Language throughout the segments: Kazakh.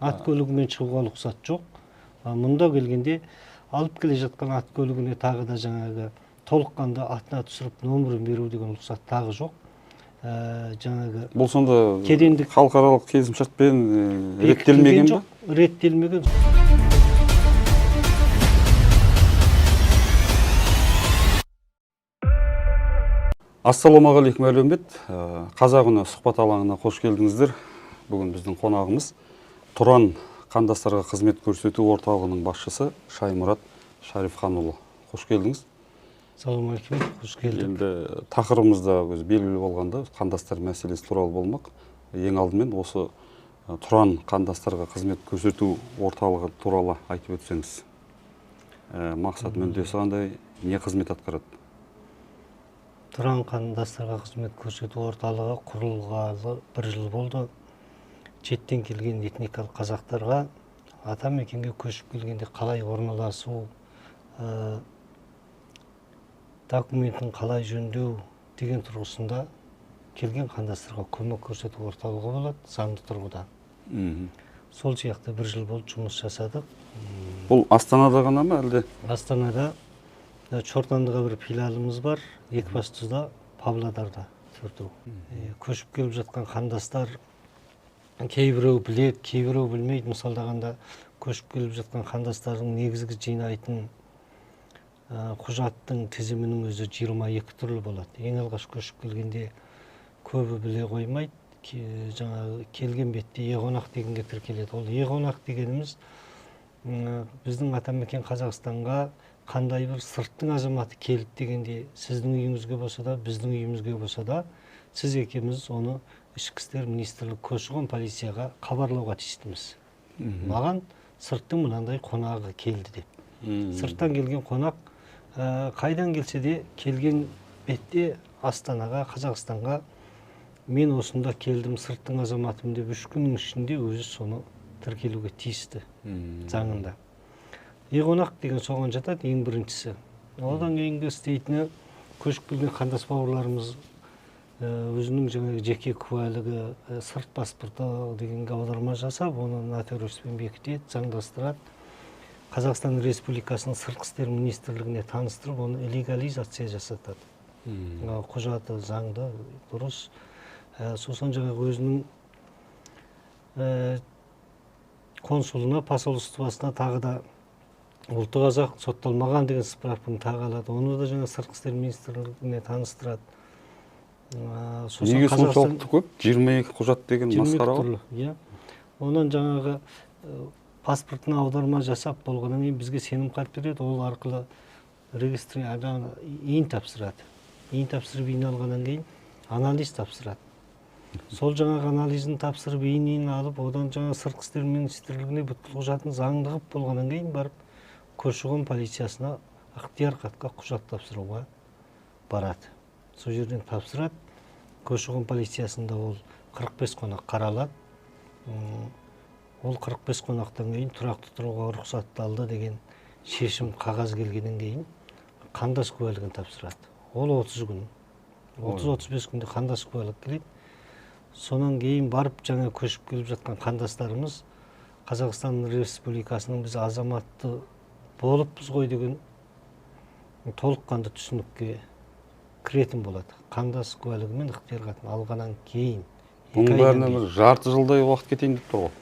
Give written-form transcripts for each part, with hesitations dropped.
Ат көлігімен шығуға рұқсат жоқ. Мұнда келгенде алып келе жатқан ат көлігіне тағы да жаңағы толыққанды атына түсіріп номерін беру деген рұқсат тағы жоқ. Жаңағы бұл сонда кедендік халықаралық келісімшартпен реттелмеген ба? Реттелмеген. Ассалаумағалейкум әлеумет. Қазақ үні сұхбат алаңына қош келдіңіздер. Бүгін біздің қонағымыз Тұран қандастарға қызмет көрсету орталығының басшысы Шаймұрат Шарифханұлы. Қош келдіңіз. Ассалаумағалейкум, қош келдік. Енді тақырыбымызда белгілі болғанда қандастар мәселесі туралы болмақ. Ең алдымен осы Тұран қандастарға қызмет көрсету орталығы туралы айтып өтсеңіз. Мақсат мүддесі қандай, не қызмет атқарады? Тұран қандастарға қызмет көрсету орталығы құрылғалы 1 жыл болды. Шеттен келген этникалық қазақтарға ата мекенге көшіп келгенде қалай орналасу, документін қалай жөндеу деген тұрғысында келген қандастарға көмек көрсету орталығы болады, заңды тұрғыда. Сол сияқты 1 жыл болды жұмыс жасадық. Бұл Астанада ғана ма әлде? Астанада Чортандыға бір филиалымыз бар, Екібастұзда, Павлодарда төртеу. Көшіп келіп жатқан қандастар кейбіреу біледі, кейбіреу білмейді. Мысалдағанда көшіп келіп жатқан қандастардың негізгі жинайтын құжаттың тізімінің өзі 22 түрлі болады. Ең алғаш көшіп келгенде көбі біле қоймайды. Жаңағы келген бетте еғонақ дегенге тіркеледі. Ол еғонақ дегеніміз біздің атамекен Қазақстанға қандай бір сырттың азаматы келді дегенде сіздің үйіңізге болса да, біздің үйімізге болса да, сіз екеуміз оны ішкі істер министрлігі көші-қон полицияға хабарлауға тиістіміз. Маған сырттың мынандай қонағы келді деп. Сырттан келген қонақ қайдан келсе де келген бетте Астанаға, Қазақстанға мен осында келдім, сырттың азаматым деп 3 күннің ішінде өзі соны тіркелуге тиісті заңында. Еғонақ деген соған жатады, ең біріншісі. Одан кейінгі істейтіні көшіп келген қандас бауырларымыз өзінің жаңағы жеке куәлігі, сырт паспорты дегенге аударма жасап, оны нотариуспен бекітеді, заңдастырады. Қазақстан Республикасының сыртқы істер министрлігіне таныстырып, оны легализация жасатады. Құжаты заңды, дұрыс. Сосын жаңағы өзінің консулына, посольствосына тағы да ұлты қазақ сотталмаған деген справканы тағы алады. Оны да жаңа сыртқы істер министрлігіне таныстырады. Неге соншалықты көп? 22 құжат деген масқара ғой. Онан жаңағы паспортына аударма жасап болғаннан кейін бізге сенімхат береді, ол арқылы иін тапсырады. Иін тапсырып иін алғаннан кейін анализ тапсырады. Сол жаңағы анализін тапсырып иінін алып, одан жаңа сыртқы істер министрлігіне бүткіл құжатын заңды қылып болғаннан кейін барып көші-қон полициясына ықтияр хатқа құжат тапсыруға барады. Сол жерден тапсырады. Көші-қон полициясында ол 45 қонақ қаралады. Ол 45 қонақтан кейін тұрақты тұруға рұқсатталды деген шешім қағаз келгеннен кейін қандас куәлігін тапсырады. Ол 30 күн. 30-35 күнде қандас куәлік келеді. Сонан кейін барып жаңа көшіп келіп жатқан қандастарымыз Қазақстан Республикасының біз азаматты болыппыз ғой деген толыққанды түсінікке кіретін болады. Қандас куәлігі мен ықтияр хатын алғаннан кейін. Бұның бәріне жарты жылдай уақыт кетейін деп тұр ғой.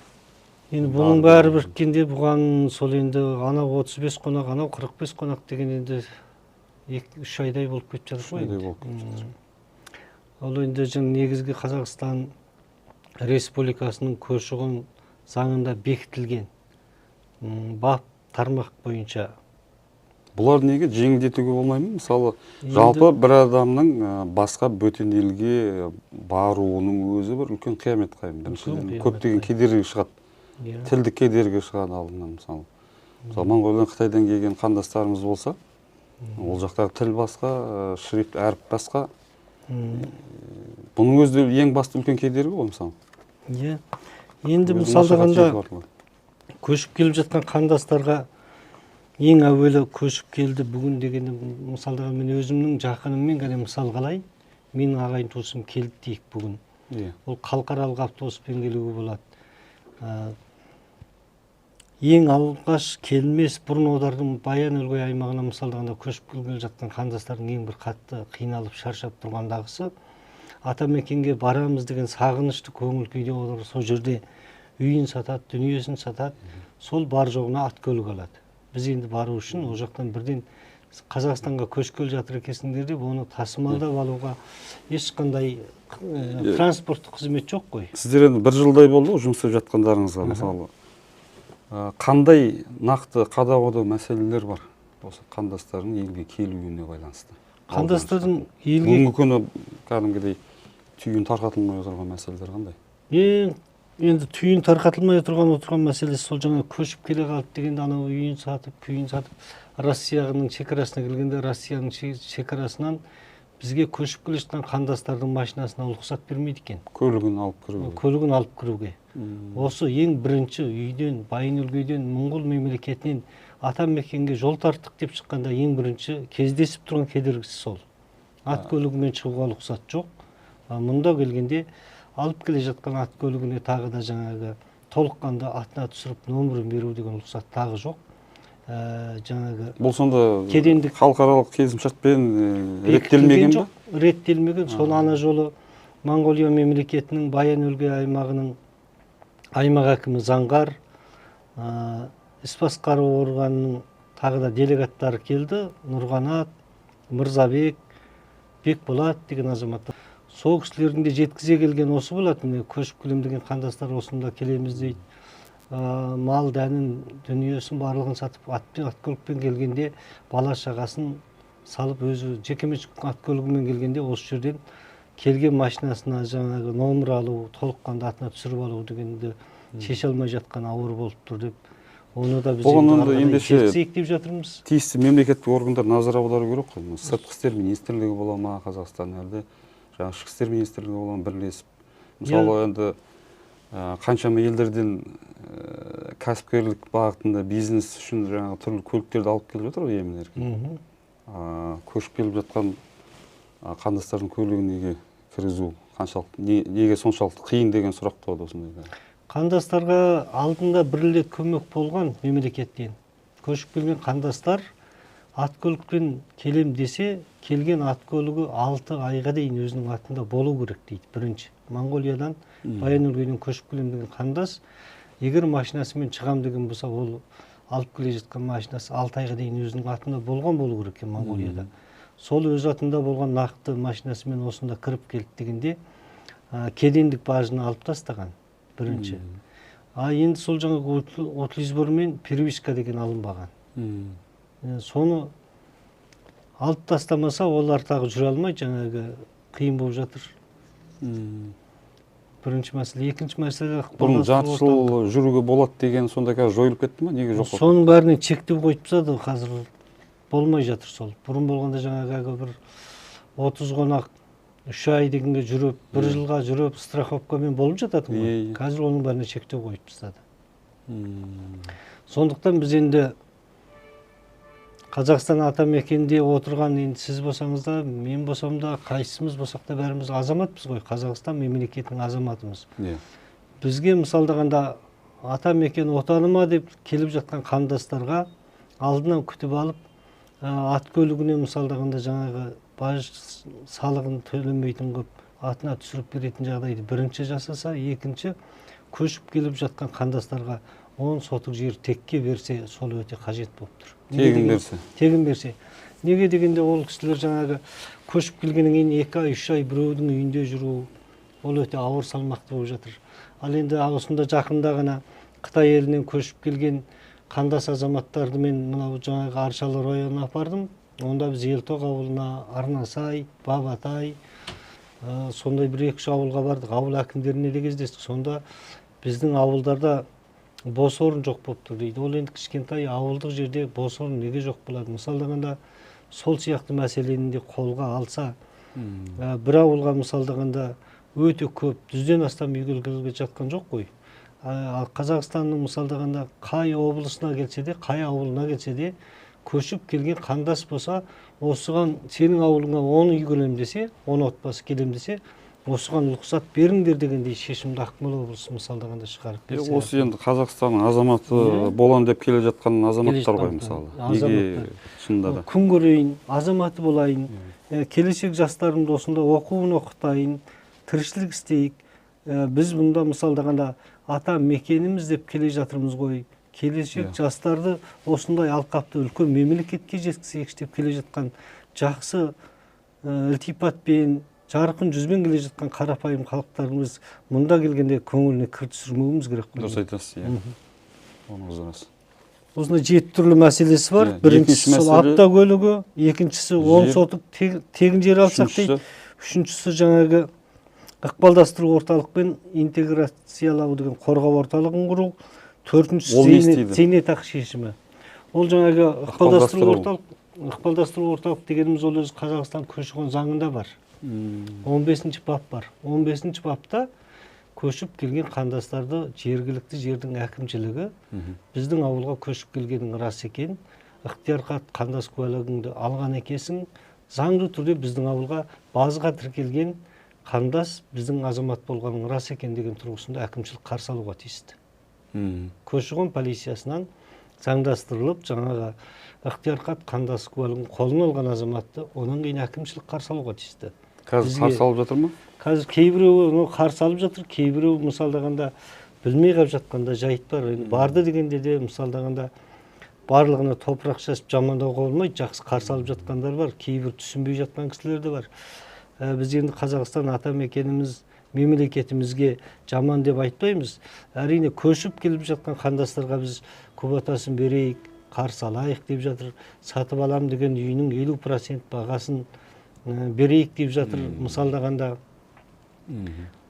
Енді бұның бәрі біріккенде бұған сол енді анау 35 қонақ, анау 45 қонақ деген енді 2-3 айдай болып кетіп жатыр ғой. Ол енді негізгі Қазақстан Республикасының көші-қон заңында бекітілген бап тармақ бойынша. Бұлар неге жеңілдетуге болмайды ма? Мысалы, жалпы бір адамның басқа бөтен елге баруының өзі бір үлкен қиямет қайым. Көптеген кедергі шығады. Тілдік кедергі шығады алдынан мысалы. Моңғолиядан, Қытайдан келген қандастарымыз болса, ол жақтағы тіл басқа, шрифт әріп басқа. Бұның өзі ең басты үлкен кедергі ғой мысалы. Енді мысалдағанда көшіп келіп жатқан қандастарға ең әуелі көшіп келді бүгін дегенде мысалдаған мен өзімнің жақыныммен ғана мысал қалайын. Менің ағайын туысым келді дейік бүгін. Ол халықаралық автобуспен келуге болады. ең алғаш келмес бұрын одардың Баян өлгөй аймағына мысалдағанда көшіп келе жатқан қандастардың ең бір қатты қиналып шаршап тұрғандағысы атамекенге барамыз деген сағынышты көңіл күйде олар сол жерде үйін сатады, дүниесін сатады, сол бар жоғына ат көлік алады. Біз енді бару үшін ол жақтан бірден Қазақстанға көшкелі жатыр екенсіңдер деп оны тасымалдап алуға ешқандай транспорттық қызмет жоқ қой. Сіздер енді бір жылдай болды ғой жұмыс істеп жатқандарыңызға, мысалы қандай нақты қадағалау мәселелер бар осы қандастардың елге келуіне байланысты? Қандастардың елге бүгінгі күні кәдімгідей түйін тарқатылмай отырған мәселелер қандай? Енді түйін тарқатылмай отырған мәселесі сол жаңа көшіп келе қалды дегенде анау үйін сатып, күйін сатып, Россияның шекарасына келгенде Россияның шекарасынан бізге көшіп келе жатқан қандастардың машинасына рұқсат бермейді екен. Көлігін алып кіруге. Көлігін алып кіруге. Осы ең бірінші үйден, Байын өлгейден, Моңғол мемлекетінен атамекенге жол тарттық деп шыққанда ең бірінші кездесіп тұрған кедергісі сол. Ат көлігімен шығуға рұқсат жоқ. Мұнда келгенде алып келе жатқан ат көлігіне тағы да жаңағы толыққанды атына түсіріп нөмірін беру деген рұқсат тағы жоқ. Жаңағы бұл сонда кедендік халықаралық келісімшартпен реттелмеген бе? Реттелмеген. Сол ана жолы Моңғолия мемлекетінің Баян өлгей аймағының аймақ әкімі Заңғар, іс басқару органының тағы да делегаттары келді. Нұрғанат, Мырзабек, Бекболат деген азаматтар. Сол кісілердің де жеткізе келген осы болады. Міне көшіп келем деген қандастар осында келеміз дейді. Мал дәнін, дүниесін барлығын сатып ат көлікпен келгенде бала шағасын салып өзі жекеменшік ат көлігімен келгенде осы жерден келген машинасына жаңағы номер алу, толыққанды атына түсіріп алу дегенді шеше алмай жатқан ауыр болып тұр деп. Оны да біз жеткізейік деп жатырмыз. Тиісті мемлекеттік органдар назар аудару керек қой. Сыртқы істер министрлігі бола ма, Қазақстан әлде жаңағы ішкі істер министрлігі бола ма бірлесіп. Мысалы енді қаншама елдерден кәсіпкерлік бағытында бизнес үшін жаңағы түрлі көліктерді алып келіп жатыр ғой емін-еркін. Көшіп келіп жатқан қандастардың көлігіне неге кіргізу қаншалықты, неге соншалықты қиын деген сұрақ туады осындай. Қандастарға алдында бір рет көмек болған мемлекеттен. Көшіп келген қандастар ат көлікпен келем десе, келген ат көлігі 6 айға дейін өзінің атында болу керек дейді. Бірінші, Моңғолиядан Баян өлгейден көшіп келем деген қандас, егер машинасымен шығам деген болса, ол алып келе жатқан машинасы 6 айға дейін өзінің атында болған болу керек екен Моңғолияда. Сол өз атында болған нақты машинасымен осында кіріп келді дегенде, кедендік бажын алып тастаған бірінші. Енді сол жаңағы отлизбормен первичка деген алынбаған. Соны алып тастамаса, олар тағы жүре алмай, жаңағы қиын болып жатыр. Бірінші мәселе. Екінші мәселе, бұрын жарты жыл жүруге болады деген сонда қазір жойылып кетті ме? Неге жоқ? Соның бәріне шектеу қойып тастады, қазір болмай жатыр сол. Бұрын болғанда жаңағы бір 30 қонақ 3 ай дегенге жүріп, 1 жылға жүріп, страховкамен болып жатады ғой. Қазір оның бәріне шектеу қойып тастады. Сондықтан біз енді Қазақстан атамекенде отырған, енді сіз болсаңыз да, мен болсам да, қайсымыз болсақ та бәріміз азаматпыз ғой, Қазақстан мемлекетінің азаматымыз. Бізге мысалдағанда атамекен отаныма деп келіп жатқан қандастарға алдынан күтіп алып, ат көлігіне мысалдағанда жаңағы баж салығын төлемейтін қып, атына түсіріп беретін жағдайды бірінші жасаса, екінші көшіп келіп жатқан қандастарға 10 сотық жер текке берсе, сол өте қажет болып тұр. Тегін берсе. Неге дегенде ол кісілер жаңағы көшіп келгеннен кейін 2 ай, 3 ай біреудің үйінде жүру, ол өте ауыр салмақты болып жатыр. Ал енді осында жақында ғана Қытай елінен көшіп келген қандас азаматтарды мен мынау жаңағы Аршалы районына апардым. Онда біз Елтоқ ауылына, Арнасай, Бабатай, сондай бір 2-3 ауылға бардық. Ауыл әкімдеріне де кездестік. Сонда біздің ауылдарда бос орын жоқ болып тұр дейді. Ол енді кішкентай ауылдық жерде бос орын неге жоқ болады? Мысалдағанда сол сияқты мәселені де қолға алса, бір ауылға мысалдағанда өте көп, 100-ден астам үй келіп жатқан жоқ қой. Қазақстанның мысалдағанда қай облысына келсе де, қай ауылына келсе де, көшіп келген қандас болса, осыған сенің ауылыңа 10 үй келем десе, 10 отбасы келем десе, осыған рұқсат беріңдер дегендей шешімді Ақмола облысы мысалдағанда шығарып берсе. Осы енді Қазақстанның азаматы болан деп келе жатқан азаматтар ғой мысалы. Неге шынында да? Күн көрейін, азаматы болайын, келешек жастарымды осында оқуын оқытайын, тіршілік істейік. Біз бұнда мысалдағанда ата мекеніміз деп келе жатырмыз ғой. Келешек жастарды осындай алқапты үлкен мемлекетке жеткізейікші деп келе жатқан жақсы ілтипатпен, жарқын жүзбен келе жатқан қарапайым халықтарымыз мұнда келгенде көңіліне кір түсірмеуіміз керек қой. Дұрыс айтасыз, Оныңыз рас. Осында 7 түрлі мәселесі бар. Біріншісі сол апта көлігі, екіншісі 10 сотық тегін жер алсақ дейді. Үшіншісі жаңағы ықпалдастыру орталықпен интеграциялау деген қорғау орталығын құру. Төртіншісі зейнетақы шешімі. Ол жаңағы ықпалдастыру орталық дегеніміз ол өзі Қазақстан көші-қон заңында бар. 15-ші бап бар. 15-ші бапта көшіп келген қандастарды жергілікті жердің әкімшілігі біздің ауылға көшіп келгенің рас екен, ықтияр хат қандас куәлігіңді алған екенсің, заңды түрде біздің ауылға базға тіркелген қандас біздің азамат болғаның рас екен деген тұрғысында әкімшілік қарсы алуға тиісті. Көші-қон полициясынан заңдастырылып, жаңағы ықтияр хат қандас куәлігін қолына алған азаматты онан кейін әкімшілік қарсы алуға тиісті. Қазір қарсы алып жатыр ма? Қазір кейбіреуі қарсы алып жатыр, кейбіреуі мысалдағанда білмей қалып жатқанда жайт бар. Барды дегенде де мысалдағанда барлығына топырақ шашып жамандауға болмайды, жақсы қарсы алып жатқандар бар, кейбір түсінбей жатқан кісілер де бар. Біз енді Қазақстан ата мекеніміз, мемлекетімізге жаман деп айтпаймыз. Әрине көшіп келіп жатқан қандастарға біз квотасын берейік, қарсы алайық деп жатыр. Сатып алам деген үйінің 50% бағасын берейік деп жатыр. Мысалдағанда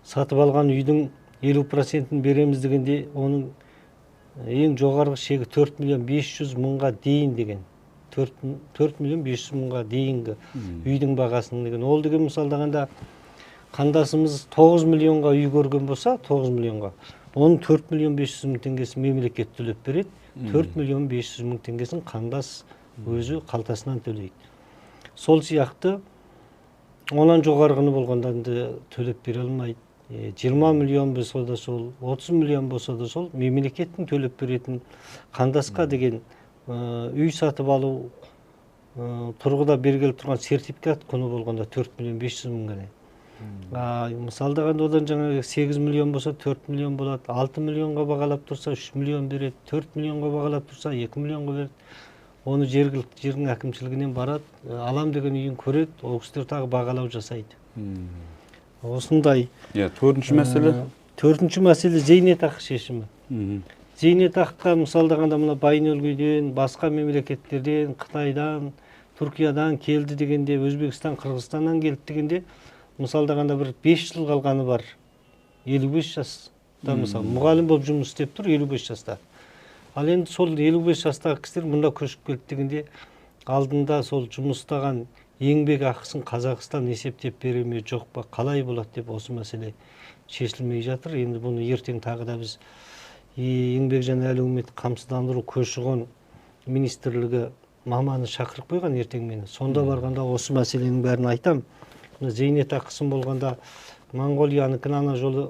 сатып алған үйдің 50%-ін береміз дегенде оның ең жоғарғы шегі 4 миллион 500 мыңға дейін деген. 4 миллион 500 мыңға дейінгі үйдің бағасының деген. Ол деген мысалдағанда қандасымыз 9 миллионға үй көрген болса, 9 миллионға, оның 4 миллион 500 мың теңгесін мемлекет төлеп береді, 4 миллион 500 мың теңгесін қандас өзі қалтасынан төлейді. Сол сияқты онан жоғарғыны болғанда төлеп бере алмайды. 20 миллион болса да сол, 30 миллион болса да сол, мемлекеттің төлеп беретін қандасқа деген үй сатып алу тұрғыда бергеліп тұрған сертификат құны болғанда 4 миллион 500 мың ғана. Мысалдағанда одан жаңағы 8 миллион болса 4 миллион болады, 6 миллионға бағалап тұрса 3 миллион береді, 4 миллионға бағалап тұрса 2 миллионға береді. Оны жергілікті жердің әкімшілігінен барады, алам деген үйін көреді, ол кісілер тағы бағалау жасайды. Осындай. Төртінші мәселе? Төртінші мәселе зейнетақы шешімі. Зейнетақыға мысалдағанда мына Байын-өлгейден, басқа мемлекеттерден, Қытайдан, Түркиядан келді дегенде, Өзбекстан, Қырғызстаннан келді дегенде, мысалдағанда бір 5 жыл қалғаны бар. 55 жаста мысалы, мұғалім болып жұмыс істеп тұр 55 жаста. Ал енді сол 55 жастағы кісілер мұнда көшіп келді дегенде, алдында сол жұмыстаған еңбек ақысын Қазақстан есептеп бере ме жоқ па, қалай болады деп осы мәселе шешілмей жатыр. Енді бұны ертең тағы да біз еңбек және әлеуметтік қамсыздандыру көші-қон министрлігі маманы шақырып қойған ертең мені. Сонда барғанда осы мәселенің бәрін айтам. Зейнетақысын болғанда Моңғолияныкін ана жолы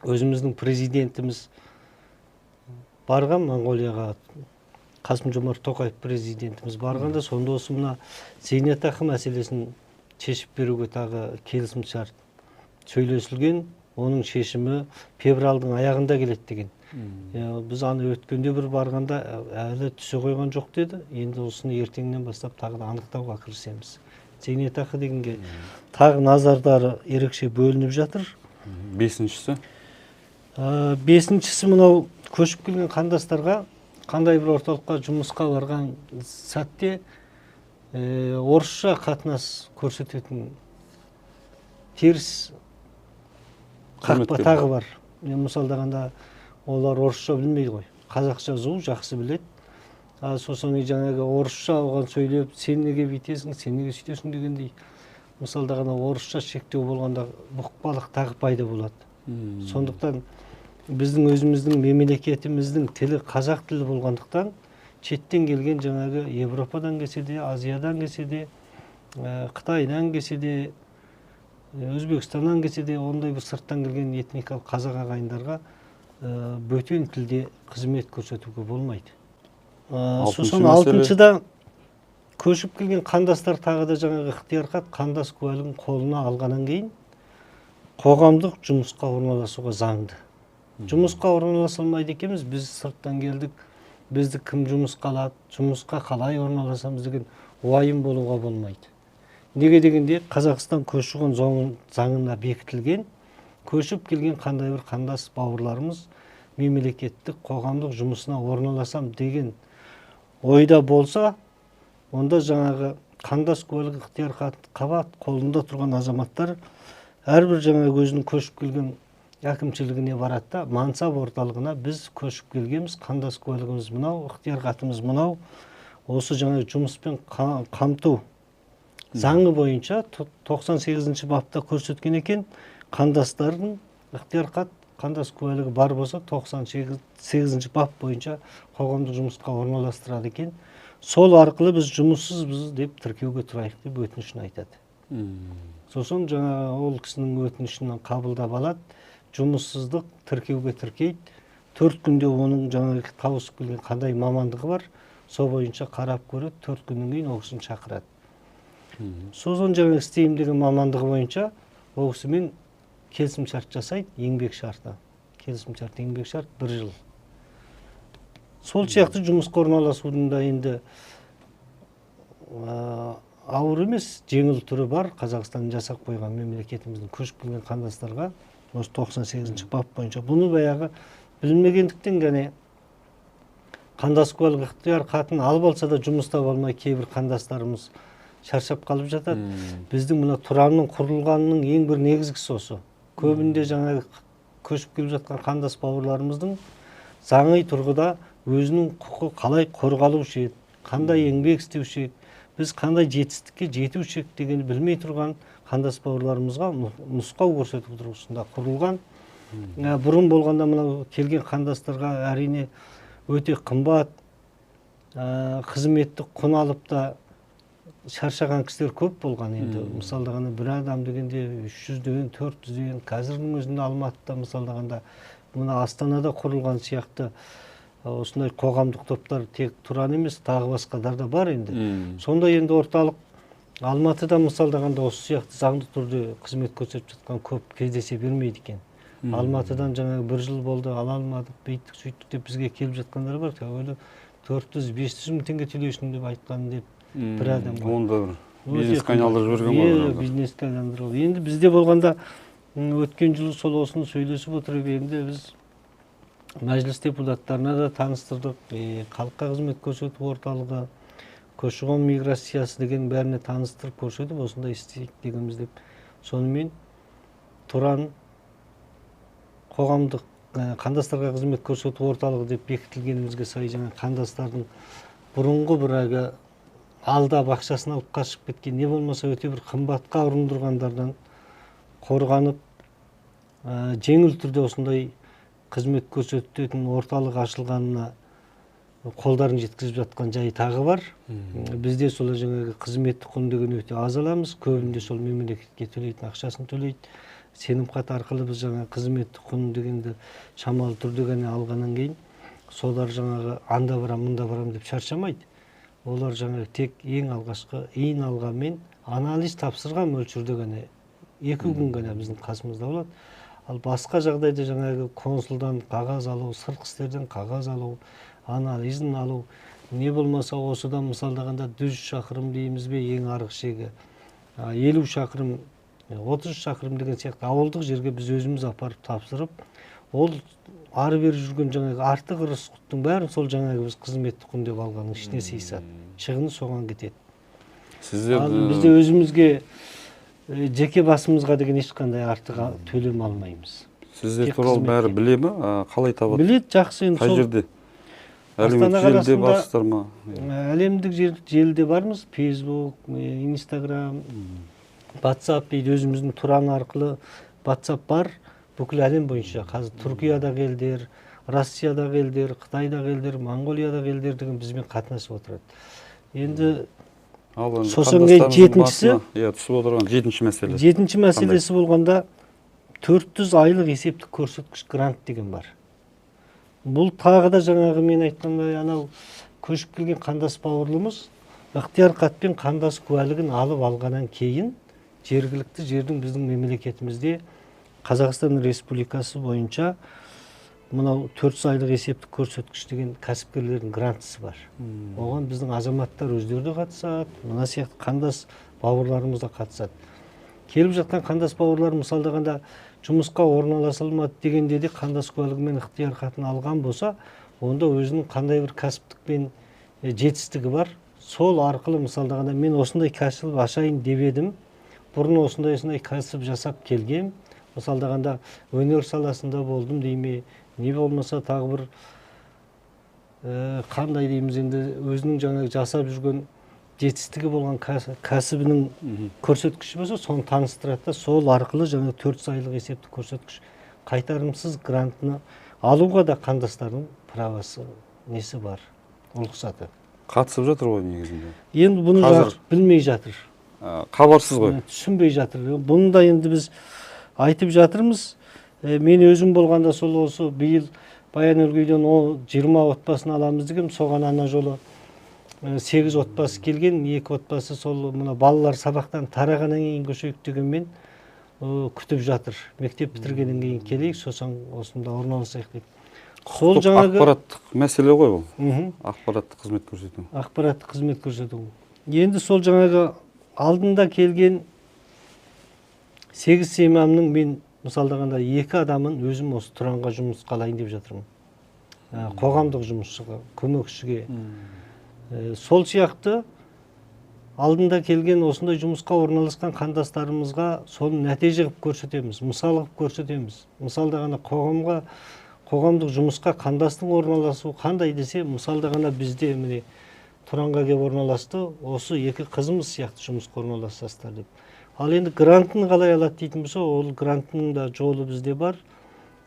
өзіміздің президентіміз барған Моңғолияға, Қасым-Жомарт Тоқаев президентіміз барғанда, сонда осы мына зейнетақы мәселесін шешіп беруге тағы келісім шарт сөйлесілген. Оның шешімі февралдың аяғында келеді деген. Біз аны өткенде бір барғанда әлі түсе қойған жоқ деді. Енді осыны ертеңнен бастап тағы да анықтауға кірісеміз. Зейнетақы дегенге тағы назардары ерекше бөлініп жатыр. Бесіншісі? Бесіншісі мынау көшіп келген қандастарға қандай бір орталыққа жұмысқа барған сәтте орысша қатынас көрсететін теріс қақпа тағы бар. Мысалдағанда олар орысша білмейді ғой. Қазақша жазу жақсы біледі. Сосын жаңағы орысша оған сөйлеп, сен неге бүйтесің, сен неге сөйтесің дегендей. Мысалдағанда орысша шектеу болғанда бұқпалық тағы пайда болады. Сондықтан біздің өзіміздің мемлекетіміздің тілі қазақ тілі болғандықтан шеттен келген жаңағы Европадан келсе де, Азиядан келсе де, Қытайдан келсе де, Өзбекстаннан келсе де ондай бір сырттан келген этникалық қазақ ағайындарға бөтен тілде қызмет көрсетуге болмайды. Сосын алтыншыда көшіп келген қандастар тағы да жаңағы ықтияр хат қандас куәлігін қолына алғаннан кейін қоғамдық жұмысқа орналасуға заңды. Жұмысқа орналаса алмайды екенбіз, біз сырттан келдік, бізді кім жұмысқа алады, жұмысқа қалай орналасамыз деген уайым болуға болмайды. Неге дегенде Қазақстан көші-қон заңына бекітілген, көшіп келген қандай бір қандас бауырларымыз мемлекеттік қоғамдық жұмысына орналасам деген ойда болса, онда жаңағы қандас куәлік ықтияр қабат қолында тұрған азаматтар әрбір жаңағы өзінің көшіп келген әкімшілігіне барады да, мансап орталығына біз көшіп келгенбіз, қандас куәлігіміз мынау, ықтияр хатымыз мынау, осы жаңағы жұмыспен қамту заңы бойынша 98-ші бапта көрсеткен екен, қандастардың ықтияр хат, қандас куәлігі бар болса 98-ші бап бойынша қоғамдық жұмысқа орналастырады екен. Сол арқылы біз жұмыссызбыз деп тіркеуге тұрайық деп өтінішін айтады. Сосын жаңа ол кісінің өтінішін қабылдап алады, жұмыссыздық тіркеуге тіркейді. 4 күнде оның жаңағы тауысып келген қандай мамандығы бар, сол бойынша қарап көреді, 4 күннен кейін ол кісіні шақырады. Сосын жаңағы істеймін деген мамандығы бойынша ол кісімен келісім шарт жасайды, еңбек шарты. Келісім шарт, еңбек шарт 1 жыл. Сол сияқты жұмысқа орналасудың да енді ауыр емес, жеңіл түрі бар. Қазақстан жасап қойған мемлекетіміздің көшіп келген қандастарға осы 98-ші бап бойынша. Бұны баяғы білмегендіктен ғана қандас куәлік ықтияр хатын алып алса да жұмыста болмай кейбір қандастарымыз шаршап қалып жатады. Біздің мына Тұранның құрылғанының ең бір негізгісі осы. Көбінде жаңағы көшіп келіп жатқан қандас бауырларымыздың заңи тұрғыда өзінің құқы қалай қорғалушы еді, қандай еңбек істеуші еді, біз қандай жетістікке жетуші еді дегенді білмей тұрған қандас бауырларымызға нұсқау көрсету тұрғысында құрылған. Бұрын болғанда мынау келген қандастарға әрине өте қымбат қызметтік құн алып та шаршаған кісілер көп болған. Енді мысалдағанда бір адам дегенде 300 деген, 400 деген, қазірдің өзінде Алматыда мысалдағанда мына Астанада құрылған сияқты осындай қоғамдық топтар тек Тұран емес, тағы басқалар да бар енді. Сонда енді орталық Алматыда мысалдағанда осы сияқты заңды түрде қызмет көрсетіп жатқан көп кездесе бермейді екен. Алматыдан жаңағы 1 жыл болды, ала алмадық, бейттік сөйттік деп бізге келіп жатқандар бар. Тәуелі 400-500 мың теңге төлейсің деп айтқан деп бір адам бар. Онда бизнеске айналдырып жүрген бар. Бизнеске айналдырып. Енді бізде болғанда өткен жылы сол осыны сөйлесіп отырып, енді біз мәжіліс депутаттарына да таныстырдық. Халыққа қызмет көрсету орталығы, көші-қон миграциясы деген бәріне таныстырып көрсетіп, осындай істейік дегенбіз деп. Сонымен Тұран қоғамдық қандастарға қызмет көрсету орталығы деп бекітілгенімізге сай жаңа қандастардың бұрынғы бір алдап ақшасын алып қашып кеткен, не болмаса өте бір қымбатқа ұрындырғандардан қорғанып, жеңіл түрде осындай қызмет көрсететін орталық ашылғанына қолдарын жеткізіп жатқан жайы тағы бар. Бізде сол жаңағы қызметтік құн деген өте аз аламыз, көбінде сол мемлекетке төлейтін ақшасын төлейді. Сенімхат арқылы біз жаңа қызметтік құн дегенді шамалы түрде ғана алғаннан кейін солар жаңағы анда барам, мұнда барам деп шаршамайды. Олар жаңағы тек ең алғашқы ең алғанмен анализ тапсырған мөлшерде ғана 2 күн ғана біздің қасымызда болады. Ал басқа жағдайда жаңағы консулдан қағаз алу, сыртқы істерден қағаз алу, анализін алу, не болмаса осыдан мысалдағанда 100 шақырым дейміз бе ең арғы шегі, 50 шақырым, 30 шақырым деген сияқты ауылдық жерге біз өзіміз апарып тапсырып, ол ары бері жүрген жаңағы артық ырыс-құттың бәрін сол жаңағы біз қызметтік құн деп алғанның ішіне сыйсады. Шығыны соған кетеді. Бізде өзімізге жеке басымызға деген ешқандай артық төлем алмаймыз. Сіздер туралы бәрі біле ме? Қалай табады? Біледі, жақсы. Қай жерде? Әлеуметтік желіде барсыздар ма? Әлемдік желіде бармыз. Facebook, Instagram, WhatsApp дейді, өзіміздің Тұран арқылы WhatsApp бар. Бүкіл әлем бойынша. Қазір Түркиядағы елдер, Россиядағы елдер, Қытайдағы елдер, Монғолиядағы елдер деген бізбен қатынасып отырады. Енді Сосын кейін жетіншісі, түсіп отырған жетінші мәселе. Жетінші мәселесі болғанда 400 айлық есептік көрсеткіш грант деген бар. Бұл тағы да жаңағы мен айтқандай анау көшіп келген қандас бауырлымыз ықтияр хатпен қандас куәлігін алып алғаннан кейін жергілікті жердің біздің мемлекетімізде Қазақстан Республикасы бойынша мынау 400 айлық есептік көрсеткіш деген кәсіпкерлердің грантысы бар. Оған біздің азаматтар өздері де қатысады, мына сияқты қандас бауырларымыз да қатысады. Келіп жатқан қандас бауырлар мысалдағанда жұмысқа орналаса алмады дегенде де қандас куәлігі мен ықтияр хатын алған болса, онда өзінің қандай бір кәсіптікпен жетістігі бар. Сол арқылы мысалдағанда мен осындай кәсіп ашайын деп едім, бұрын осындай кәсіп жасап келгем, мысалдағанда өнер саласында болдым дейме, не болмаса тағы бір қандай дейміз енді өзінің жаңағы жасап жүрген жетістігі болған кәсібінің көрсеткіші болса, соны таныстырады да, сол арқылы жаңа 400 айлық есептік көрсеткіш қайтарымсыз грантыны алуға да қандастардың правасы несі бар, рұқсаты. Қатысып жатыр ғой негізінде. Енді бұны жақ білмей жатыр. Хабарсыз ғой. Түсінбей жатыр. Бұны да енді біз айтып жатырмыз. Мен өзім болғанда сол осы биыл Баян-Өлгейден 20 отбасын аламыз дегем, соған ана жолы 8 отбасы келген, 2 отбасы сол мына балалар сабақтан тарағаннан кейін көшейік дегенмен күтіп жатыр. Мектеп бітіргеннен кейін келейік, сосын осында орналасайық дейді. Сол жаңағы ақпараттық мәселе ғой бұл. Ақпараттық қызмет көрсету. Ақпараттық қызмет көрсету. Енді сол жаңағы алдында келген 8 семьямның мен мысалдағанда 2 адамын өзім осы Тұранға жұмыс қалайын деп жатырмын. Қоғамдық жұмысшыға, көмекшіге. Сол сияқты алдында келген осындай жұмысқа орналасқан қандастарымызға соны нәтиже қылып көрсетеміз, мысал қылып көрсетеміз. Мысалдағанда қоғамдық жұмысқа қандастың орналасуы қандай десе, мысалдағанда бізде міне Тұранға келіп орналасты, осы 2 қызымыз сияқты жұмысқа орналасасыздар деп. Ал енді грантын қалай алады дейтін болса, ол грантының да жолы бізде бар.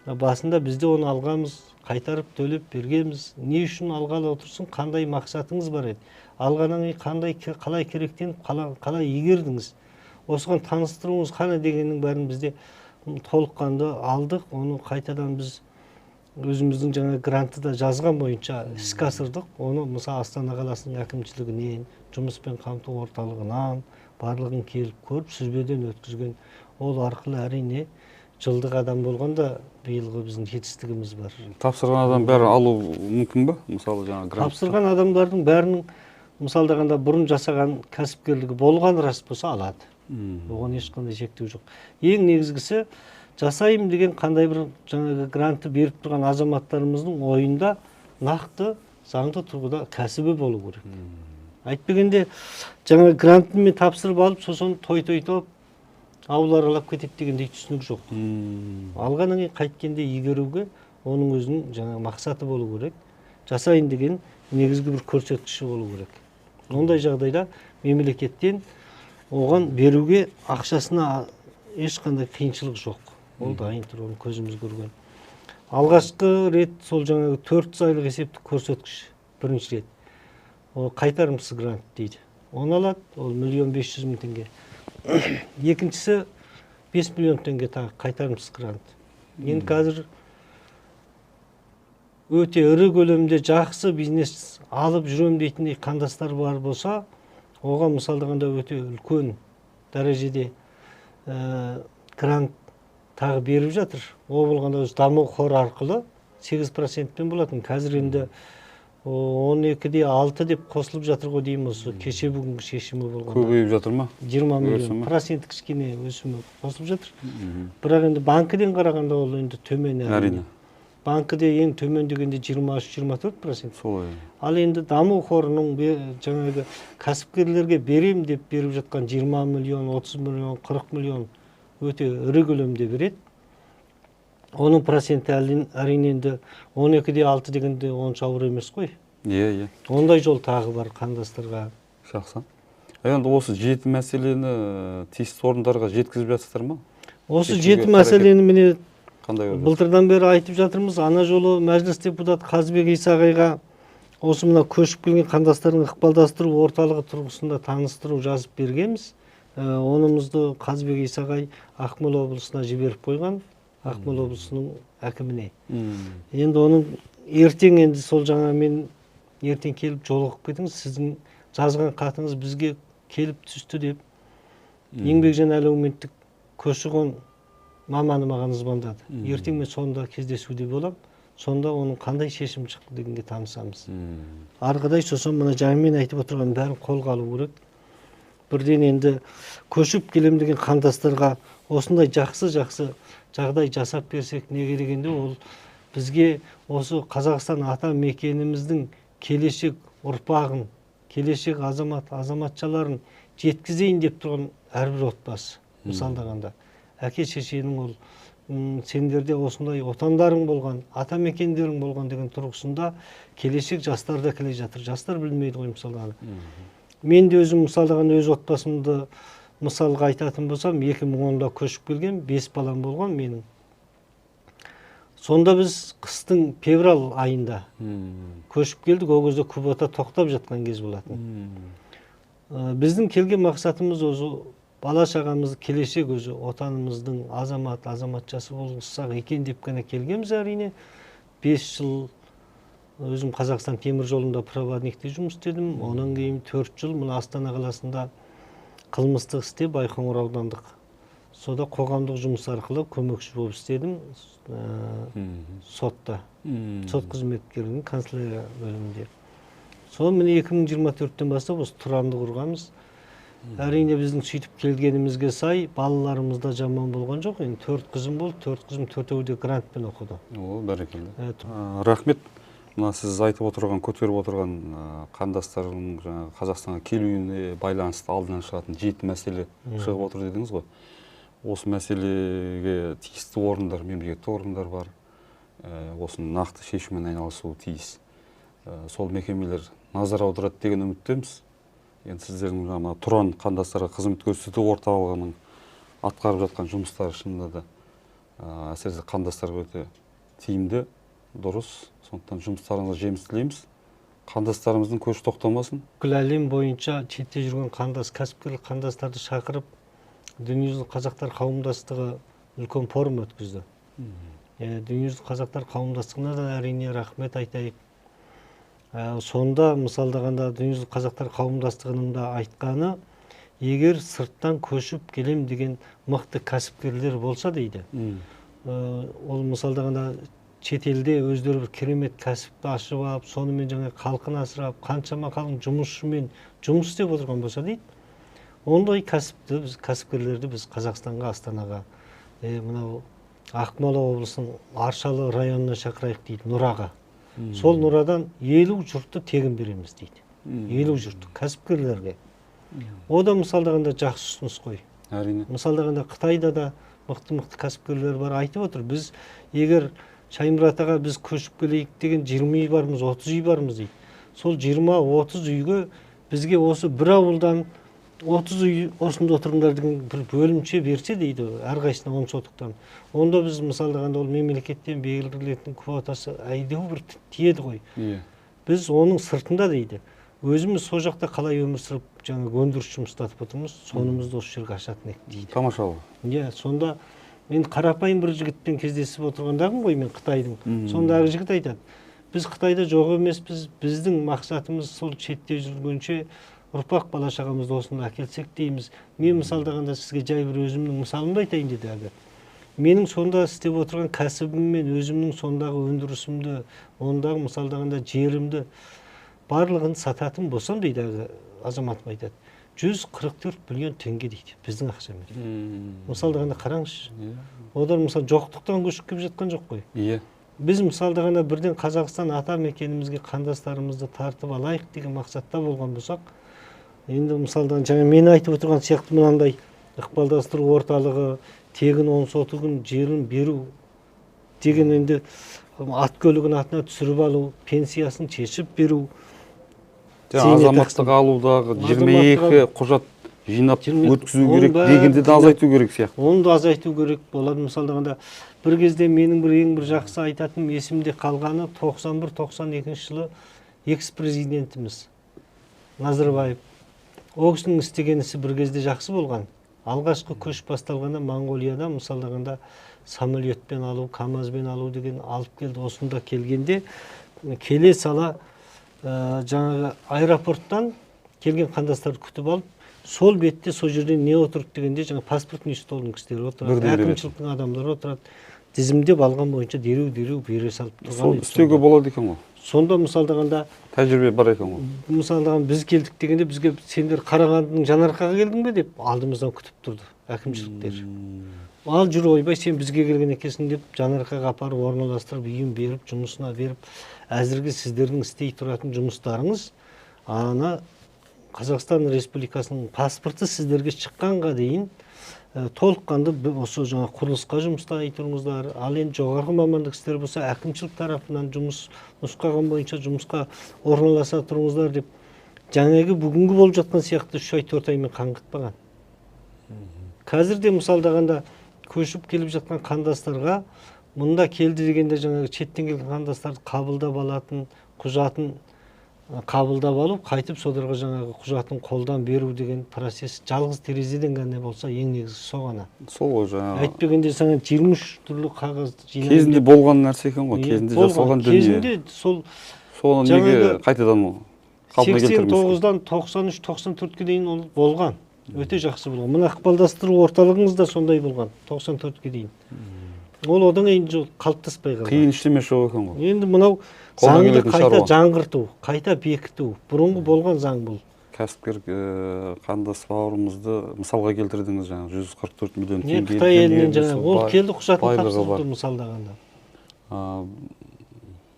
Басында бізде оны алғамыз, қайтарып төлеп бергенбіз. Не үшін алғалы отырсын, қандай мақсатыңыз бар еді? Алғаннан кейін қалай керектеніп, қалай игердіңіз? Осыған таныстыруыңыз қана дегеннің бәрін бізде толыққанды алдық. Оны қайтадан біз өзіміздің жаңа гранты да жазған бойынша іске асырдық. Оны мысалы Астана қаласының әкімшілігінен, жұмыспен қамту орталығынан барлығын келіп көріп, сүзбеден өткізген. Ол арқылы әрине жылдық адам болғанда биылғы біздің жетістігіміз бар. Тапсырған адам бәрі алу мүмкін бе? Мысалы жаңа грант. Тапсырған адамдардың бәрінің мысалдағанда бұрын жасаған кәсіпкерлігі болған рас болса алады. Оған ешқандай шектеу жоқ. Ең негізгісі жасайым деген қандай бір жаңағы гранты беріп тұрған азаматтарымыздың ойында нақты заңды тұрғыда кәсібі болу керек. Айтпегенде жаңа грантын мен тапсырып алып, сосын той топ ауыл аралап кетеді дегендей түсінік жоқ. Алғаннан кейін қайткенде игеруге оның өзінің жаңа мақсаты болу керек. Жасайын деген негізгі бір көрсеткіші болу керек. Ондай жағдайда мемлекеттен оған беруге ақшасына ешқандай қиыншылық жоқ. Ол дайын тұр, оны көзіміз көрген. Алғашқы рет сол жаңағы 400 айлық есептік көрсеткіш бірінші рет. Ол қайтарымсыз грант дейді. Оны алады, ол 1.500.000 теңге. Екіншісі 5 миллион теңге тағы қайтарымсыз грант. Енді қазір өте ірі көлемде жақсы бизнес алып жүрем дейтіндей қандастар бар болса, оған мысалдағанда өте үлкен дәрежеде грант тағы беріп жатыр. Ол болғанда өз даму қоры арқылы 8%-пен болатын. Қазір енді 12-де 6 деп қосылып жатыр ғой деймін, осы кеше бүгінгі шешімі болғанда. Көбейіп жатыр ма? 20 миллион процент кішкене өсімі қосылып жатыр. Бірақ енді банкіден қарағанда ол енді төмен әрине. Банкіде ең төмен дегенде 23-24%. Солай. Ал енді даму қорының жаңағы кәсіпкерлерге берем деп беріп жатқан 20 миллион, 30 миллион, 40 миллион өте ірі көлемде береді. Оның проценті әрине енді 12-де 6 дегенде онша ауыр емес қой. Иә. Ондай жол тағы бар қандастарға. Жақсы. Енді осы 7 мәселені тиісті орындарға жеткізіп жатсыздар ма? Осы 7 мәселені міне былтырдан бері айтып жатырмыз. Ана жолы мәжіліс депутаты Қазыбек Исағайға осы мына көшіп келген қандастардың ықпалдастыру орталығы тұрғысында таныстыру жазып бергенбіз. Онымызды Қазбек Исағай Ақмола облысына жіберіп қойған, Ақмола облысының әкіміне. Енді оның ертең енді сол жаңа мен ертең келіп жолығып кетіңіз, сіздің жазған хатыңыз бізге келіп түсті деп еңбек және әлеуметтік көші-қон маманы маған звондады. Ертең мен сонда кездесуде болам. Сонда оның қандай шешім шықты дегенге танысамыз. Арқадай сосын мына жаңамен айтып отырған бәрін қолға алу керек. Бірден енді көшіп келем деген қандастарға осындай жақсы жағдай жасап берсек не керегенде, ол бізге осы Қазақстан ата мекеніміздің келешек ұрпағын, келешек азаматшаларын жеткізейін деп тұрған әрбір отбасы. Мысалдағанда әке шешенің ол сендерде осындай отандарың болған, ата мекендерің болған деген тұрғысында келешек жастар да келе жатыр. Жастар білмейді ғой мысалдағанда. Мен де өзім мысалдағанда өз отбасымды мысалға айтатын болсам, 2010-да көшіп келген, 5 балам болған менің. Сонда біз қыстың февраль айында көшіп келдік, ол кезде квота тоқтап жатқан кез болатын. Біздің келген мақсатымыз өзі бала шағамызды келешек өзі отанымыздың азаматшасы болсақ екен деп қана келгенбіз. Әрине 5 жыл өзім Қазақстан темір жолында проводникте жұмыс істедім. Онан кейін 4 жыл мына Астана қаласында қылмыстық істе Байқоңыр аудандық сода қоғамдық жұмыс арқылы көмекші болып істедім. Сотта, сот қызметкерінің канцелярия бөлімінде. Сол міне 2024-тен бастап осы тұранды құрғанбыз. Әрине біздің сөйтіп келгенімізге сай балаларымызда жаман болған жоқ. Енді 4 қызым болды, 4 қызым 4-еуі грантпен оқыды. О, бәрекелді. Рахмет. Мына сіз айтып отырған, көтеріп отырған қандастардың жаңағы Қазақстанға келуіне байланысты алдынан шығатын 7 мәселе шығып отыр дедіңіз ғой. Осы мәселеге тиісті орындар, мемлекеттік органдар бар. Осының нақты шешумен айналысуы тиіс. Сол мекемелер назар аударады деген үміттеміз. Енді сіздердің жаңа тұран қандастарға қызмет көрсету орталығының атқарып жатқан жұмыстары шынында да әсіресе қандастарға өте тиімді, дұрыс. Сондықтан жұмыстарыңызға жеміс тілейміз. Қандастарымыздың көші тоқтамасын. Бүкіл әлем бойынша шетте жүрген кәсіпкерлік қандастарды шақырып, Дүниежүзілік қазақтар қауымдастығы үлкен форум өткізді. Дүниежүзілік қазақтар қауымдастығына да әрине рахмет айтайық. Сонда мысалдағанда Дүниежүзілік қазақтар қауымдастығының да айтқаны, егер сырттан көшіп келем деген мықты кәсіпкерлер болса дейді. Ол мысалдағанда шетелде өздері бір керемет кәсіпті ашып алып, сонымен жаңа халқын асырап, қаншама халық жұмысшымен жұмыс істеп отырған болса дейді. Ондай кәсіпкерлерді біз Қазақстанға, Астанаға, мынау Ақмола облысының Аршалы районына шақырайық дейді, Нұраға. Сол Нұрадан 50 жұртты тегін береміз дейді. 50 жұртты кәсіпкерлерге. О да мысалдағанда жақсы ұсыныс қой. Әрине. Мысалдағанда Қытайда да мықты кәсіпкерлер бар, айтып отыр. Біз егер Шаймұрат аға біз көшіп келейік деген 20 үй бармыз, 30 үй бармыз дейді. Сол 20-30 үйге бізге осы бір ауылдан 30 үй осында отырыңдар деген бір бөлімше берсе дейді, әрқайсысына 10 сотықтан. Онда біз мысалдағанда ол мемлекеттен белгіленетін квотасы әйдеу бір тиеді ғой. Біз оның сыртында дейді. Өзіміз сол жақта қалай өмір сүріп жаңа өндіріс жұмыстатып отырмыз, сонымызды осы жерге ашатын ек дейді. Тамаша. Сонда мен қарапайым бір жігітпен кездесіп отырғандағым ғой, мен Қытайдың. Сондағы жігіт айтады. Біз Қытайда жоқ емеспіз, біздің мақсатымыз сол шетте жүргенше ұрпақ бала шағамызды осында әкелсек дейміз. Мен мысалдағанда сізге жай бір өзімнің мысалымды айтайын деді әлгі. Менің сонда істеп отырған кәсібім мен өзімнің сондағы өндірісімді, ондағы мысалдағанда жерімді барлығын сататын болсам дейді әлгі азаматым айтады. 144 миллион теңге дейді, біздің ақшамен. Мысалдағанда қараңызшы. Одар мысал жоқтықтан көшіп келіп жатқан жоқ қой. Біз мысалдағанда бірден Қазақстан ата мекенімізге қандастарымызды тартып алайық деген мақсатта болған болсақ, енді мысалдан жаңа мен айтып отырған сияқты мынандай ықпалдастыру орталығы, тегін 10 сотығын жерін беру деген енді ат көлігін атына түсіріп алу, пенсиясын шешіп беру. Азаматтық алудағы 22 құжат жинап өткізу керек дегенде де азайту керек сияқты. Оны да азайту керек болады. Мысалдағанда бір кезде менің бір ең бір жақсы айтатыным есімде қалғаны 91-92 жылы экс президентimiz Назарбаев. Ол кісінің істеген ісі бір кезде жақсы болған. Алғашқы көш басталғанда Монғолияда мысалдағанда самолетпен алу, КАМАЗбен алу деген алып келді. Осында келгенде келе сала жаңағы аэропорттан келген қандастарды күтіп алып, сол бетте сол жерде не отырды дегенде жаңа паспортный столдың кісілері отырады, әкімшіліктің адамдары отырады. Тізімдеп алған бойынша дереу бере салып тұрған. Сол істеуге болады екен ғой. Сонда мысалдағанда тәжірибе бар екен ғой. Мысалдағанда біз келдік дегенде бізге сендер Қарағандының Жанарқаға келдің бе деп алдымыздан күтіп тұрды әкімшіліктер. Ал жүр ойбай, сен бізге келген екенсің деп Жанарқаға апарып орналастырып, үйін беріп, жұмысына беріп, әзірге сіздердің істей тұратын жұмыстарыңыз ана Қазақстан Республикасының паспорты сіздерге шыққанға дейін толыққанды осы жаңа құрылысқа жұмыста тұрыңыздар. Ал енді жоғарғы мамандық істер болса әкімшілік тарапынан жұмыс нұсқаған бойынша жұмысқа орналаса тұрыңыздар деп жаңағы бүгінгі болып жатқан сияқты 3 ай 4 аймен қаңғытпаған. Қазірде мысалдағанда көшіп келіп жатқан қандастарға мұнда келді дегенде жаңағы шеттен келген қандастарды қабылдап алатын құжатын қабылдап алып, қайтып содарға жаңағы құжатын қолдан беру деген процесс жалғыз терезеден ғана болса ең негізгі соғана. Сол ғой жаңағы. Әйтпегенде саған 23 түрлі қағаз жинап. Кезінде болған нәрсе екен ғой, кезінде жасалған дүние. Кезінде соны неге қайтадан қалпына келтірмейсіз? 89-дан 93-94-ке дейін ол болған. Өте жақсы болған. Мына ықпалдастыру орталығыңыз да сондай болған, 94-ке дейін. Ол одан кейін қалыптаспай қалған. Қиын іштеме жоқ екен ғой. Енді мынау заңды қайта жаңғырту, қайта бекіту, бұрынғы болған заң бұл. Кәсіпкер қандас бауырымызды мысалға келтірдіңіз, жаңа 144 миллион теңге. Қытай елінен жаңа ол келді құжатын тапсырды мысалдағанда.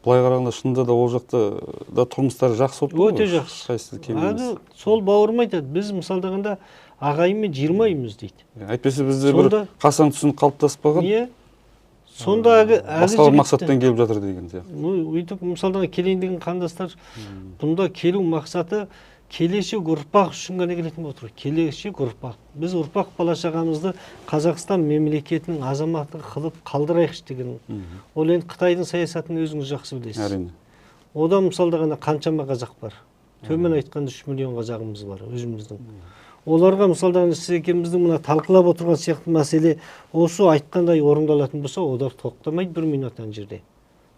Былай қарағанда шынында да ол жақта да тұрмыстары жақсы болып тұр ғой. Өте жақсы. Сол бауырым айтады, біз мысалдағанда ағайынмен жирмаймыз дейді. Әйтпесе бізде бір қасаң түсінік қалыптаспаған. Иә. Сонда басқа бір мақсаттан келіп жатыр деген сияқты. Өйтіп мысалдан келейін деген қандастар бұнда келу мақсаты келешек ұрпақ үшін ғана келетін болып тұр. Келешек ұрпақ. Біз ұрпақ бала-шағамызды Қазақстан мемлекетінің азаматы қылып қалдырайықшы деген. Ол енді Қытайдың саясатын өзіңіз жақсы білесіз. Әрине. Одан мысалдағанда қаншама қазақ бар. Төмен айтқанда 3 миллион қазағымыз бар өзіміздің. Оларға мысалдағанда сіз екеуміздің мына талқылап отырған сияқты мәселе осы айтқандай орындалатын болса, олар тоқтамайды 1 минуттан жерде.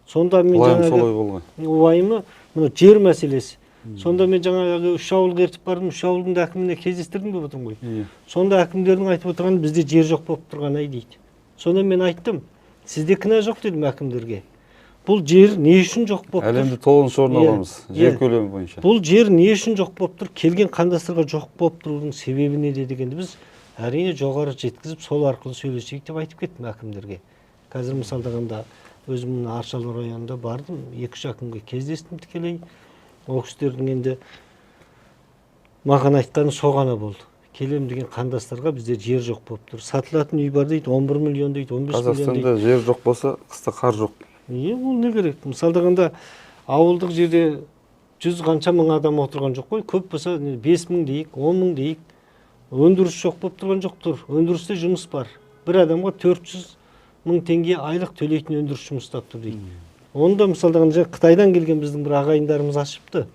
Сонда мен жаңағы уайымы мына жер мәселесі. Сонда мен жаңағы 3 ауылға ертіп бардым, 3 ауылдың да әкіміне кездестірдім деп отырмын ғой. Сонда әкімдердің айтып отырғаны бізде жер жоқ болып тұрған ай дейді. Сонда мен айттым, сізде кінә жоқ дедім әкімдерге. Бұл жер не үшін жоқ болып тұр? Әлемде 9-шы орын аламыз, жер көлемі бойынша. Бұл жер не үшін жоқ болып тұр? Келген қандастарға жоқ болып тұрудың себебі неде дегенде біз әрине жоғары жеткізіп, сол арқылы сөйлесейік деп айтып кеттім әкімдерге. Қазір мысалдағанда өзімнің Аршалы районында бардым, 2-3 әкімге кездестім тікелей. Ол кісілердің енді маған айтқаны соғана болды. Келем деген қандастарға бізде жер жоқ болып тұр. Сатылатын үй бар дейді, 11 миллион дейді, 15 миллион дейді. Қазақстанда жер жоқ болса, қыста қар жоқ. Ол не керек? Мысалдағанда ауылдық жерде 100 қанша мың адам отырған жоқ қой. Көп болса 5 мың дейік, 10 мың дейік. Өндіріс жоқ болып тұрған жоқ тұр. Өндірісте жұмыс бар. Bir адамға 400 мың теңге айлық төлейтін өндіріс жұмыстап тұр дейді. Онда мысалдағанда Қытайдан келген біздің бір ағайындарымыз ашыпты.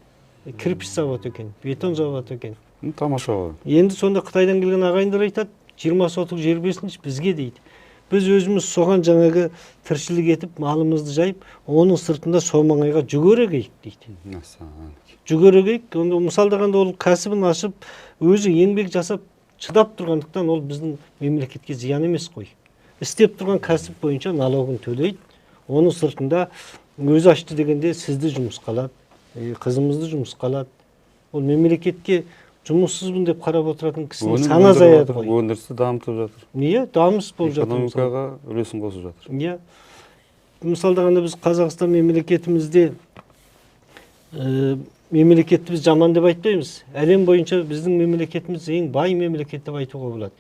Кірпіш заводы екен, бетон заводы екен. Тамаша ғой. Енді сонда Қытайдан келген ағайындар айтады, 20 сотық жер берсінші бізге дейді. Біз өзіміз соған жаңағы тіршілік етіп, малымызды жайып, оның сыртында Сомаңайға жүгерегейік дейді. Жүгерегейік, онда мысалдағанда ол кәсібін ашып, өзі еңбек жасап, шыдап тұрғандықтан ол біздің мемлекетке зиян емес қой. Істеп тұрған кәсіп бойынша налогын төлейді. Оның сыртында өзі ашты дегенде сізді жұмысқа алады, қызымызды жұмысқа алады. Ол мемлекетке жұмыссызбын деп қарап отыратын кісінің сана заяды ғой. Өндірісті дамытып жатыр. Иә, дамыс болып жатыр. Экономикаға үлесін қосып жатыр. Иә. Мысалдағанда біз Қазақстан мемлекетімізде мемлекетті біз жаман деп айтпаймыз. Әлем бойынша біздің мемлекетіміз ең бай мемлекет деп айтуға болады.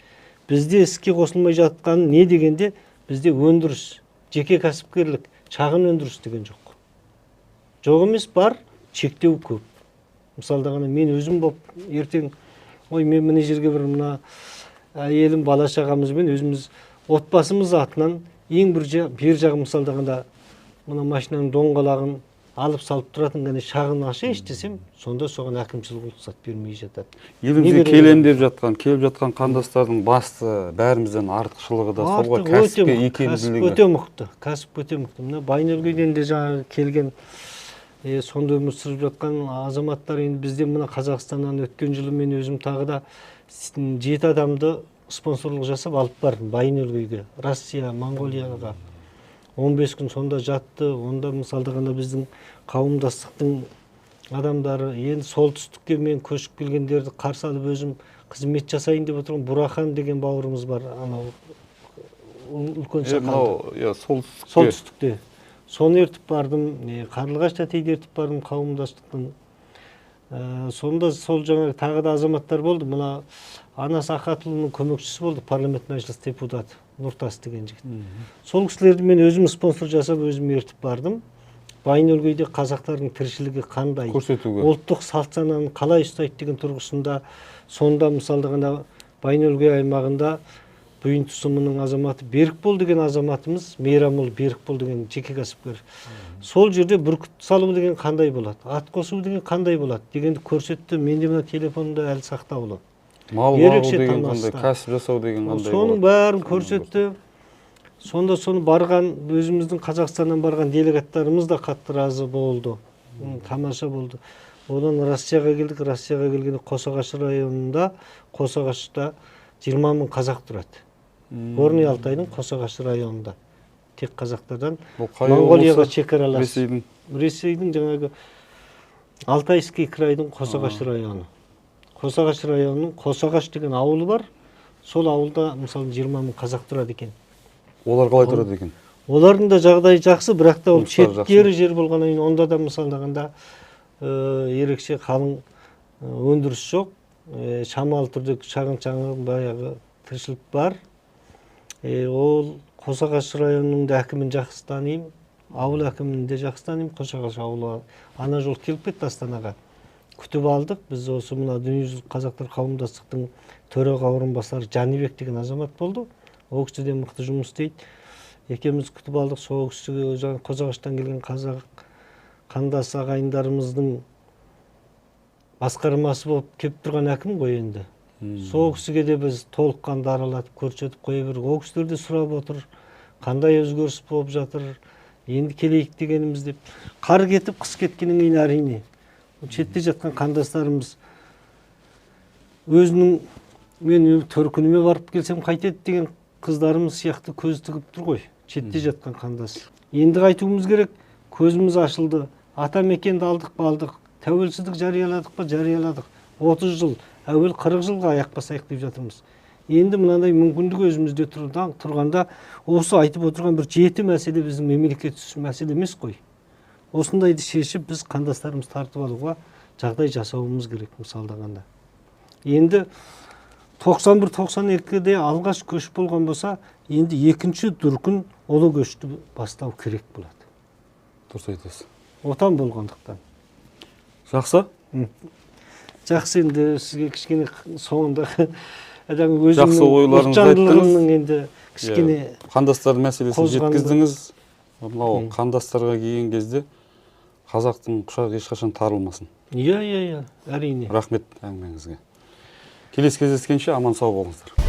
Бізде іске қосылмай жатқан не дегенде бізде өндіріс, жеке кәсіпкерлік, шағын өндіріс деген жоқ. Жоқ емес, бар, шектеу көп. Мысалдағанда мен өзім болып ертең, мен мына жерге бір мына әйелім бала шағамызбен өзіміз отбасымыз атынан ең бер жағы мысалдағанда мына машинаның доңғалағын алып салып тұратын ғана шағын ақша десем, сонда соған әкімшілік рұқсат бермей жатады. Елімізге келіп жатқан қандастардың басты бәрімізден артықшылығы да сол ғой, кәсіпке икемділігі. Кәсіп өте мықты. Мына Байнөлгейден де жаңағы келген сонда өмір сүріп жатқан азаматтар, енді бізден мына Қазақстаннан өткен жылы мен өзім тағы да 7 адамды спонсорлық жасап алып бардым Байнөлгейге, Россия, Монғолияға. 15 күн сонда жатты. Онда мысалдағанда біздің қауымдастықтың адамдары, енді солтүстікке мен көшіп келгендерді қарсы алып өзім қызмет жасайын деп отырған Бурахан деген бауырымыз бар, анау үлкен сақалды. Солтүстікте. Соны ертіп бардым, Қарлығаш тәтейді ертіп бардым қауымдастықтың. Сонда сол жаңағы тағы да азаматтар болды. Мына Анас Ақатұлының көмекшісі болды, парламент мәжіліс депутаты Нұртас деген жігіт. Сол кісілерді мен өзім спонсор жасап, өзім ертіп бардым. Байнөлгейде қазақтардың тіршілігі қандай, көрсетуге, ұлттық салт сананы қалай ұстайды деген тұрғысында. Сонда мысалдағанда Байнөлгей аймағында Бұйын тұсымының азаматы Берікбол деген азаматымыз, Мейрамұл Берікбол деген жеке кәсіпкер. Сол жерде бүркіт салу деген қандай болады, ат қосу деген қандай болады дегенді көрсетті. Менде мына телефонда әлі сақтаулы. Мал бағу деген қандай, кәсіп жасау деген қандай болады. Соның бәрін көрсетті. Сонда соны барған, өзіміздің Қазақстаннан барған делегаттарымыз да қатты разы болды. Тамаша болды. Одан Россияға келдік. Россияға келгенде Қосағаш районында, Қосағашта 20 мың қазақ тұрады. Горный Алтайдың Қосағаш районында. Тек қазақтардан Монғолияға шекаралас. Ресейдің жаңағы Алтайский крайдың Қосағаш районы. Қосағаш районының Қосағаш деген ауылы бар. Сол ауылда мысалы 20 мың қазақ тұрады екен. Олар қалай тұрады екен? Олардың да жағдайы жақсы, бірақ та ол шеткері жер болғаннан кейін онда да мысалдағанда ерекше қалың өндіріс жоқ. Шамалы түрде шағын баяғы тіршілік бар. Ол Қосағаш районының да әкімін жақсы танимын, ауыл әкімін де жақсы танимын. Қосағаш ауылы ана жол келіп кетті Астанаға. Күтіп алдық. Біз осы мына дүниежүзілік қазақтар қауымдастықтың төраға орынбасары Жанибек деген азамат болды. Ол кісі де мықты жұмыс істейді. Екеуміз күтіп алдық. Сол кісіге жаңа Қосағаштан келген қазақ қандас ағайындарымыздың басқармасы болып келіп тұрған әкім ғой енді. Сол кісіге де біз толыққанды аралатып көрсетіп қоя бердік. Ол кісілер де сұрап отыр, қандай өзгеріс болып жатыр, енді келейік дегеніміз деп. Қар кетіп, қыс кеткеннен кейін әрине. Шетте жатқан қандастарымыз өзінің мен төркініме барып келсем қайтеді деген қыздарымыз сияқты көз тігіп тұр ғой. Шетте жатқан қандас. Енді қайтуымыз керек, көзіміз ашылды. Ата мекенді алдық па алдық. Тәуелсіздік жарияладық па жарияладық. 30 жыл, әуел 40 жылға аяқ басайық деп жатырмыз. Енді мынандай мүмкіндік өзімізде тұрғанда осы айтып отырған бір жеті мәселе біздің мемлекет үшін мәселе емес қой. Осындайды шешіп біз қандастарымыз тартып алуға жағдай жасауымыз керек мысалдағанда. Енді 91-92-де алғаш көш болған болса, енді екінші дүркін ұлы көшті бастау керек болады. Дұрыс айтасыз. Отан болғандықтан. Жақсы? Жақсы, енді сізге кішкене соңында өзімнің ұлтжандылығымның енді кішкене қандастар мәселесін жеткіздіңіз. Қандастарға келген кезде қазақтың құшағы ешқашан тарылмасын. Иә, әрине. Рахмет әңгімеңізге. Келесі кездескенше аман сау болыңыздар.